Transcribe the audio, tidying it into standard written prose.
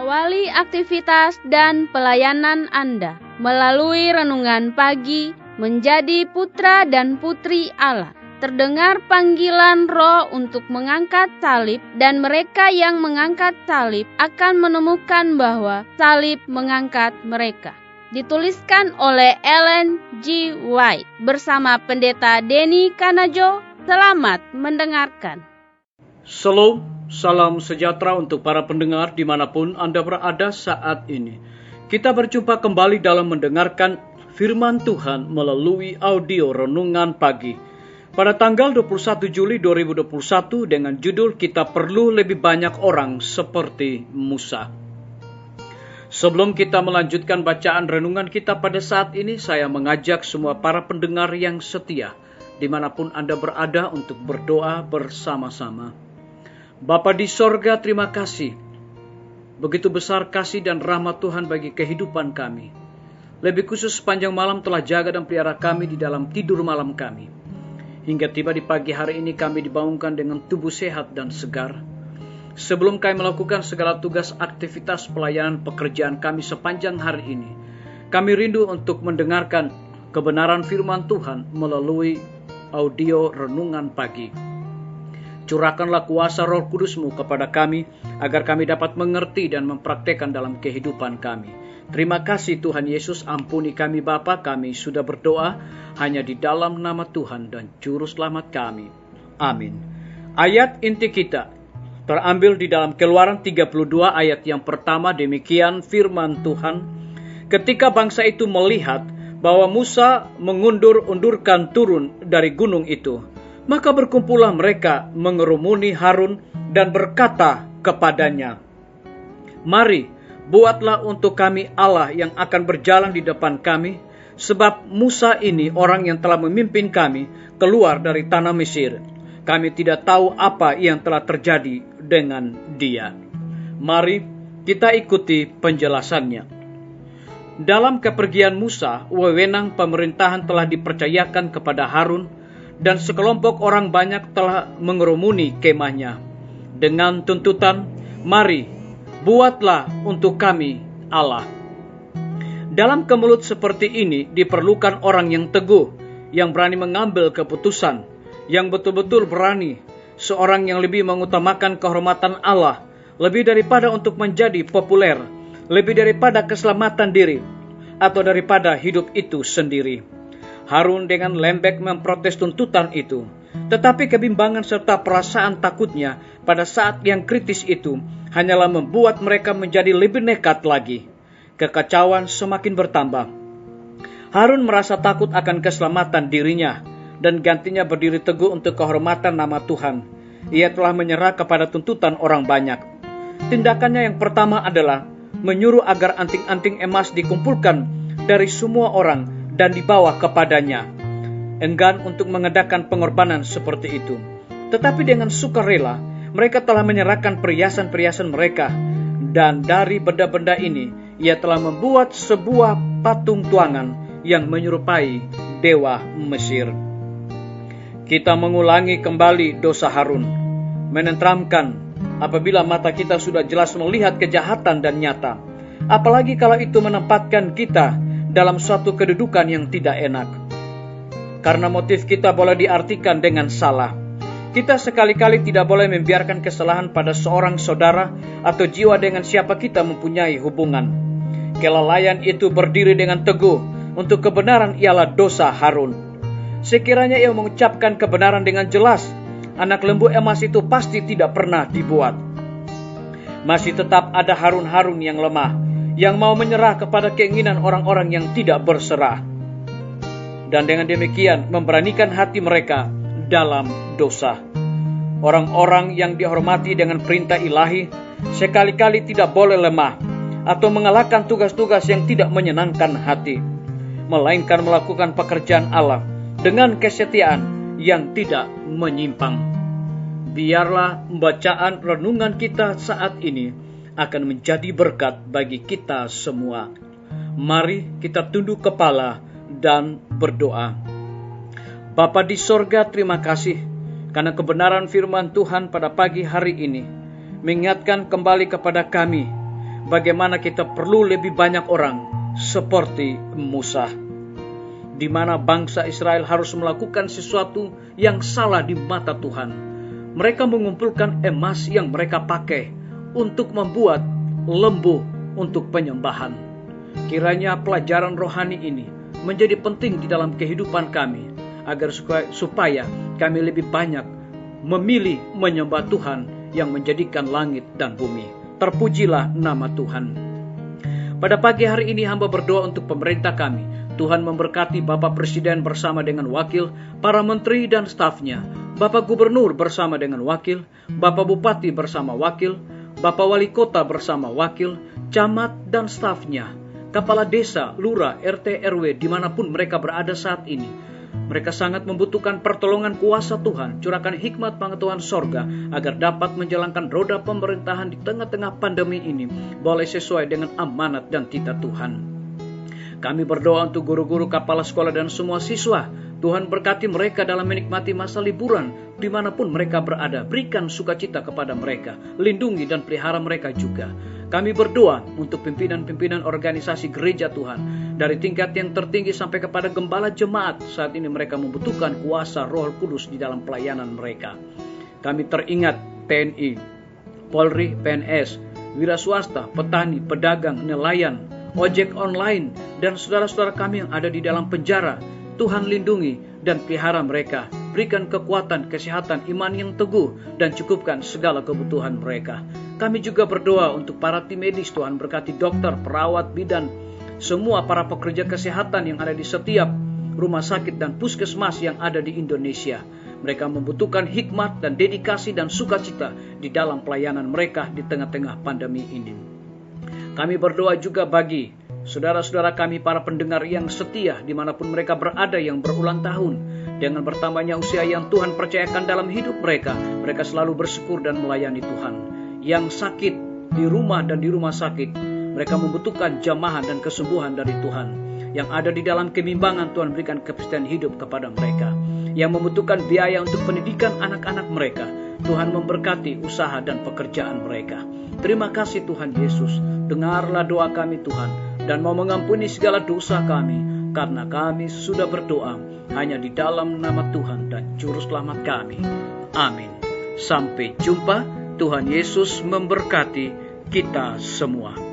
Awali aktivitas dan pelayanan Anda melalui renungan pagi menjadi putra dan putri Allah. Terdengar panggilan Roh untuk mengangkat salib, dan mereka yang mengangkat salib akan menemukan bahwa salib mengangkat mereka. Dituliskan oleh Ellen G. White bersama Pendeta Denny Kanajo. Selamat mendengarkan. Shalom, salam sejahtera untuk para pendengar dimanapun Anda berada saat ini. Kita berjumpa kembali dalam mendengarkan firman Tuhan melalui audio renungan pagi pada tanggal 21 Juli 2021 dengan judul Kita Perlu Lebih Banyak Orang Seperti Musa. Sebelum kita melanjutkan bacaan renungan kita pada saat ini, saya mengajak semua para pendengar yang setia dimanapun Anda berada untuk berdoa bersama-sama. Bapa di sorga, terima kasih. Begitu besar kasih dan rahmat Tuhan bagi kehidupan kami. Lebih khusus sepanjang malam telah jaga dan pelihara kami di dalam tidur malam kami. Hingga tiba di pagi hari ini kami dibangunkan dengan tubuh sehat dan segar. Sebelum kami melakukan segala tugas aktivitas pelayanan pekerjaan kami sepanjang hari ini, kami rindu untuk mendengarkan kebenaran firman Tuhan melalui audio renungan pagi. Curahkanlah kuasa Roh Kudus-Mu kepada kami, agar kami dapat mengerti dan mempraktekkan dalam kehidupan kami. Terima kasih Tuhan Yesus, ampuni kami Bapa, kami sudah berdoa hanya di dalam nama Tuhan dan Juru Selamat kami. Amin. Ayat inti kita terambil di dalam Keluaran 32 ayat yang pertama. Demikian firman Tuhan. Ketika bangsa itu melihat bahwa Musa mengundur-undurkan turun dari gunung itu, maka berkumpullah mereka mengerumuni Harun dan berkata kepadanya, "Mari, buatlah untuk kami Allah yang akan berjalan di depan kami, sebab Musa ini orang yang telah memimpin kami keluar dari tanah Mesir. Kami tidak tahu apa yang telah terjadi dengan dia." Mari kita ikuti penjelasannya. Dalam kepergian Musa, wewenang pemerintahan telah dipercayakan kepada Harun, dan sekelompok orang banyak telah mengerumuni kemahnya dengan tuntutan, "Mari, buatlah untuk kami Allah." Dalam kemelut seperti ini diperlukan orang yang teguh, yang berani mengambil keputusan, yang betul-betul berani, seorang yang lebih mengutamakan kehormatan Allah, lebih daripada untuk menjadi populer, lebih daripada keselamatan diri, atau daripada hidup itu sendiri. Harun dengan lembek memprotes tuntutan itu, tetapi kebimbangan serta perasaan takutnya pada saat yang kritis itu hanyalah membuat mereka menjadi lebih nekat lagi. Kekacauan semakin bertambah. Harun merasa takut akan keselamatan dirinya dan gantinya berdiri teguh untuk kehormatan nama Tuhan. Ia telah menyerah kepada tuntutan orang banyak. Tindakannya yang pertama adalah menyuruh agar anting-anting emas dikumpulkan dari semua orang dan dibawa kepadanya. Enggan untuk mengadakan pengorbanan seperti itu, tetapi dengan sukarela mereka telah menyerahkan perhiasan-perhiasan mereka, dan dari benda-benda ini ia telah membuat sebuah patung tuangan yang menyerupai dewa Mesir. Kita mengulangi kembali dosa Harun, menenteramkan apabila mata kita sudah jelas melihat kejahatan dan nyata, apalagi kalau itu menempatkan kita dalam suatu kedudukan yang tidak enak. Karena motif kita boleh diartikan dengan salah. Kita sekali-kali tidak boleh membiarkan kesalahan pada seorang saudara atau jiwa dengan siapa kita mempunyai hubungan. Kelalaian itu berdiri dengan teguh untuk kebenaran ialah dosa Harun. Sekiranya ia mengucapkan kebenaran dengan jelas, anak lembu emas itu pasti tidak pernah dibuat. Masih tetap ada Harun-Harun yang lemah, yang mau menyerah kepada keinginan orang-orang yang tidak berserah. Dan dengan demikian memberanikan hati mereka dalam dosa. Orang-orang yang dihormati dengan perintah ilahi sekali-kali tidak boleh lemah atau mengalahkan tugas-tugas yang tidak menyenangkan hati, melainkan melakukan pekerjaan Allah dengan kesetiaan yang tidak menyimpang. Biarlah bacaan renungan kita saat ini akan menjadi berkat bagi kita semua. Mari kita tunduk kepala dan berdoa. Bapa di sorga, terima kasih karena kebenaran firman Tuhan pada pagi hari ini mengingatkan kembali kepada kami bagaimana kita perlu lebih banyak orang seperti Musa, di mana bangsa Israel harus melakukan sesuatu yang salah di mata Tuhan. Mereka mengumpulkan emas yang mereka pakai untuk membuat lembu untuk penyembahan. Kiranya pelajaran rohani ini menjadi penting di dalam kehidupan kami, agar supaya kami lebih banyak memilih menyembah Tuhan yang menjadikan langit dan bumi. Terpujilah nama Tuhan. Pada pagi hari ini hamba berdoa untuk pemerintah kami. Tuhan memberkati Bapak Presiden bersama dengan wakil, para menteri dan stafnya, Bapak Gubernur bersama dengan wakil, Bapak Bupati bersama wakil, Bapak Wali Kota bersama wakil, camat dan stafnya, kepala desa, lurah, RT, RW, dimanapun mereka berada saat ini. Mereka sangat membutuhkan pertolongan kuasa Tuhan. Curahkan hikmat pengetahuan sorga agar dapat menjalankan roda pemerintahan di tengah-tengah pandemi ini boleh sesuai dengan amanat dan titah Tuhan. Kami berdoa untuk guru-guru, kepala sekolah dan semua siswa. Tuhan berkati mereka dalam menikmati masa liburan dimanapun mereka berada. Berikan sukacita kepada mereka. Lindungi dan pelihara mereka juga. Kami berdoa untuk pimpinan-pimpinan organisasi gereja Tuhan, dari tingkat yang tertinggi sampai kepada gembala jemaat. Saat ini mereka membutuhkan kuasa Roh Kudus di dalam pelayanan mereka. Kami teringat TNI, Polri, PNS, wira swasta, petani, pedagang, nelayan, ojek online, dan saudara-saudara kami yang ada di dalam penjara. Tuhan lindungi dan pelihara mereka. Berikan kekuatan, kesehatan, iman yang teguh, dan cukupkan segala kebutuhan mereka. Kami juga berdoa untuk para tim medis. Tuhan berkati dokter, perawat, bidan, semua para pekerja kesehatan yang ada di setiap rumah sakit dan puskesmas yang ada di Indonesia. Mereka membutuhkan hikmat dan dedikasi dan sukacita di dalam pelayanan mereka di tengah-tengah pandemi ini. Kami berdoa juga bagi saudara-saudara kami para pendengar yang setia dimanapun mereka berada yang berulang tahun. Dengan bertambahnya usia yang Tuhan percayakan dalam hidup mereka, mereka selalu bersyukur dan melayani Tuhan. Yang sakit di rumah dan di rumah sakit, mereka membutuhkan jamahan dan kesembuhan dari Tuhan. Yang ada di dalam kebimbangan, Tuhan berikan kepastian hidup kepada mereka. Yang membutuhkan biaya untuk pendidikan anak-anak mereka, Tuhan memberkati usaha dan pekerjaan mereka. Terima kasih Tuhan Yesus. Dengarlah doa kami Tuhan, dan mau mengampuni segala dosa kami, karena kami sudah berdoa hanya di dalam nama Tuhan dan Juru Selamat kami. Amin. Sampai jumpa. Tuhan Yesus memberkati kita semua.